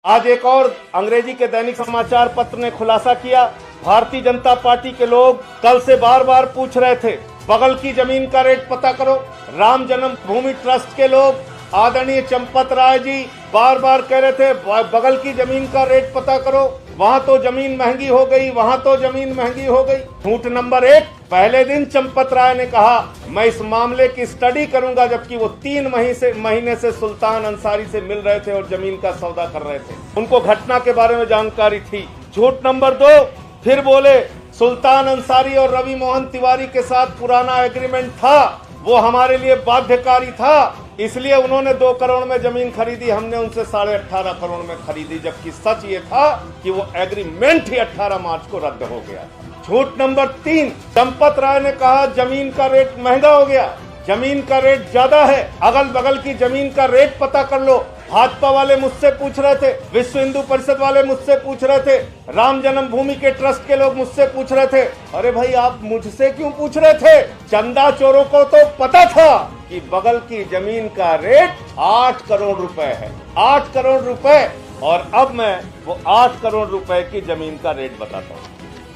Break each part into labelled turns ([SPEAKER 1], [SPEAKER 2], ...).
[SPEAKER 1] आज एक और अंग्रेजी के दैनिक समाचार पत्र ने खुलासा किया। भारतीय जनता पार्टी के लोग कल से बार बार पूछ रहे थे बगल की जमीन का रेट पता करो। राम जन्मभूमि ट्रस्ट के लोग आदरणीय चंपत राय जी बार बार कह रहे थे बगल की जमीन का रेट पता करो, वहां तो जमीन महंगी हो गई, वहां तो जमीन महंगी हो गई। झूठ नंबर 1, पहले दिन चंपत राय ने कहा मैं इस मामले की स्टडी करूंगा, जबकि वो 3 महीने से सुल्तान अंसारी से मिल रहे थे और जमीन का सौदा कर रहे थे। उनको घटना के बारे में जानकारी थी। झूठ नंबर 2, फिर बोले सुल्तान अंसारी और रवि मोहन तिवारी के साथ पुराना एग्रीमेंट था, वो हमारे लिए बाध्यकारी था, इसलिए उन्होंने 2 करोड़ में जमीन खरीदी, हमने उनसे 18.5 करोड़ में खरीदी, जबकि सच ये था कि वो एग्रीमेंट ही 18 मार्च को रद्द हो गया। झूठ नंबर 3, चंपत राय ने कहा जमीन का रेट महंगा हो गया, जमीन का रेट ज्यादा है, अगल बगल की जमीन का रेट पता कर लो। भाजपा वाले मुझसे पूछ रहे थे, विश्व हिंदू परिषद वाले मुझसे पूछ रहे थे, राम जन्मभूमि के ट्रस्ट के लोग मुझसे पूछ रहे थे। अरे भाई आप मुझसे क्यों पूछ रहे थे? चंदा चोरों को तो पता था कि बगल की जमीन का रेट 8 करोड़ रुपए है, 8 करोड़ रुपए। और अब मैं वो 8 करोड़ रुपए की जमीन का रेट बताता हूँ।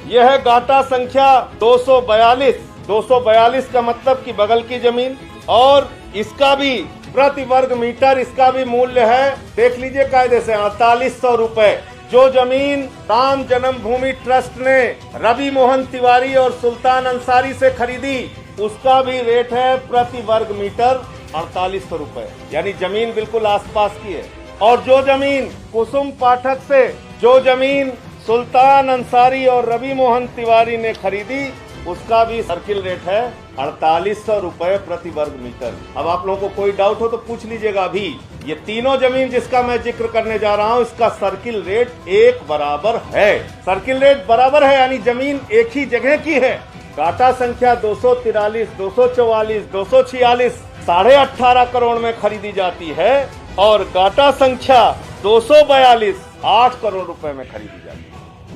[SPEAKER 1] यह है गाटा संख्या 242। 242 का मतलब कि बगल की जमीन, और इसका भी प्रति वर्ग मीटर इसका भी मूल्य है, देख लीजिए कायदे से, 4800 रुपए। जो जमीन राम जन्मभूमि ट्रस्ट ने रवि मोहन तिवारी और सुल्तान अंसारी से खरीदी, उसका भी रेट है प्रति वर्ग मीटर 4800 रुपए, यानी जमीन बिल्कुल आसपास की है। और जो जमीन कुसुम पाठक से, जो जमीन सुल्तान अंसारी और रवि मोहन तिवारी ने खरीदी, उसका भी सर्किल रेट है 4800 रुपए प्रति वर्ग मीटर। अब आप लोगों को कोई डाउट हो तो पूछ लीजिएगा। अभी ये तीनों जमीन जिसका मैं जिक्र करने जा रहा हूं, इसका सर्किल रेट एक बराबर है। सर्किल रेट बराबर है, यानी जमीन एक ही जगह की है। गाटा संख्या 243, 244, 246 18.5 करोड़ में खरीदी जाती है, और गाटा संख्या 242 8 करोड़ रुपए में खरीदी जाती है।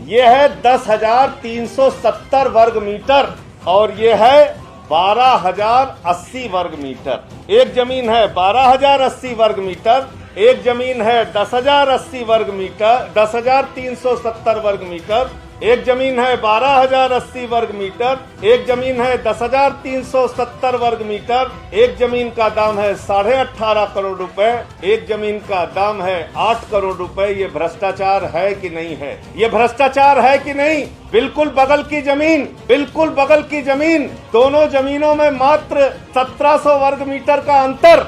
[SPEAKER 1] ये है 10,370 वर्ग मीटर, और ये है 12,080 वर्ग मीटर। एक जमीन है 12,080 वर्ग मीटर, एक जमीन है 10,080 वर्ग मीटर, 10,370 वर्ग मीटर, एक जमीन है 12,080 वर्ग मीटर, एक जमीन है 10,370 वर्ग मीटर, एक जमीन का दाम है 18.5 करोड़ रुपए, एक जमीन का दाम है 8 करोड़ रुपए। ये भ्रष्टाचार है कि नहीं है? ये भ्रष्टाचार है कि नहीं? बिल्कुल बगल की जमीन, बिल्कुल बगल की जमीन, दोनों जमीनों में मात्र 1700 वर्ग मीटर का अंतर,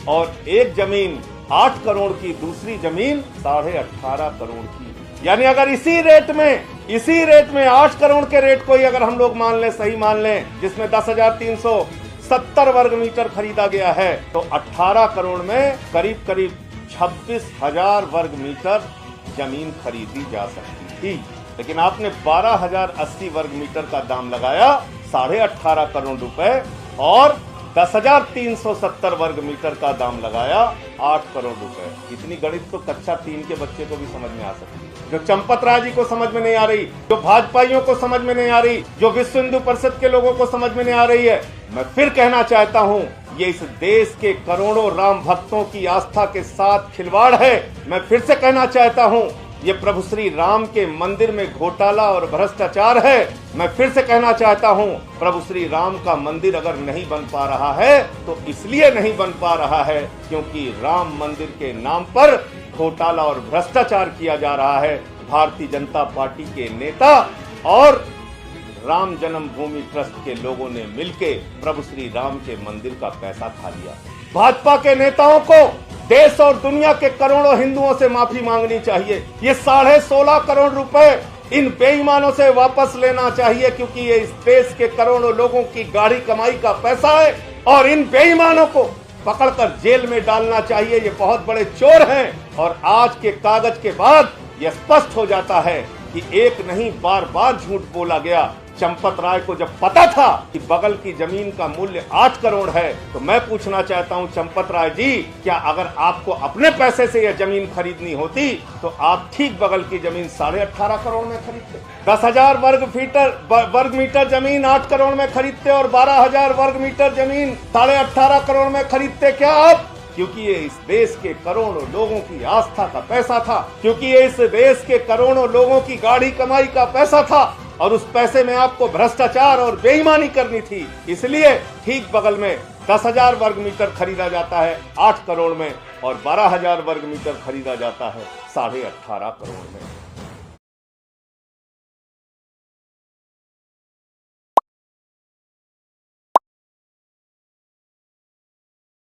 [SPEAKER 1] और एक जमीन 8 करोड़ की, दूसरी जमीन 18.5 करोड़ की। यानी अगर इसी रेट में 8 करोड़ के रेट को ही अगर हम लोग मान लें, सही मान लें, जिसमें 10,370 वर्ग मीटर खरीदा गया है, तो 18 करोड़ में करीब 26,000 वर्ग मीटर जमीन खरीदी जा सकती थी। लेकिन आपने 12,080 वर्ग मीटर का दाम लगाया, 18.5 करोड़ रुपए, और 10,370 वर्ग मीटर का दाम लगाया 8 करोड़ रुपए। इतनी गणित तो कक्षा 3 के बच्चे को भी समझ में आ सकती है, जो चंपत राय जी को समझ में नहीं आ रही, जो भाजपाइयों को समझ में नहीं आ रही, जो विश्व हिंदू परिषद के लोगों को समझ में नहीं आ रही है। मैं फिर कहना चाहता हूँ, ये इस देश के करोड़ों राम भक्तों की आस्था के साथ खिलवाड़ है। मैं फिर से कहना चाहता हूँ, ये प्रभु श्री राम के मंदिर में घोटाला और भ्रष्टाचार है। मैं फिर से कहना चाहता हूँ, प्रभु श्री राम का मंदिर अगर नहीं बन पा रहा है तो इसलिए नहीं बन पा रहा है क्योंकि राम मंदिर के नाम पर घोटाला और भ्रष्टाचार किया जा रहा है। भारतीय जनता पार्टी के नेता और राम जन्मभूमि ट्रस्ट के लोगों ने मिलके प्रभु श्री राम के मंदिर का पैसा खा लिया। भाजपा के नेताओं को देश और दुनिया के करोड़ों हिंदुओं से माफी मांगनी चाहिए। ये 16.5 करोड़ रुपए इन बेईमानों से वापस लेना चाहिए, क्योंकि ये इस देश के करोड़ों लोगों की गाढ़ी कमाई का पैसा है, और इन बेईमानों को पकड़कर जेल में डालना चाहिए। ये बहुत बड़े चोर हैं, और आज के कागज के बाद यह स्पष्ट हो जाता है कि एक नहीं बार बार झूठ बोला गया। चंपत राय को जब पता था कि बगल की जमीन का मूल्य 8 करोड़ है, तो मैं पूछना चाहता हूं चंपत राय जी, क्या अगर आपको अपने पैसे से यह जमीन खरीदनी होती तो आप ठीक बगल की जमीन 18.5 करोड़ में खरीदते? 10,000 वर्ग मीटर जमीन 8 करोड़ में खरीदते, और 12,000 वर्ग मीटर जमीन 18.5 करोड़ में खरीदते? क्या आप क्योंकि ये इस देश के करोड़ों लोगों की आस्था का पैसा था, क्योंकि ये इस देश के करोड़ों लोगों की गाढ़ी कमाई का पैसा था और उस पैसे में आपको भ्रष्टाचार और बेईमानी करनी थी। इसलिए ठीक बगल में 10,000 वर्ग मीटर खरीदा जाता है 8 करोड़ में और 12,000 वर्ग मीटर खरीदा जाता है 18.5 करोड़ में।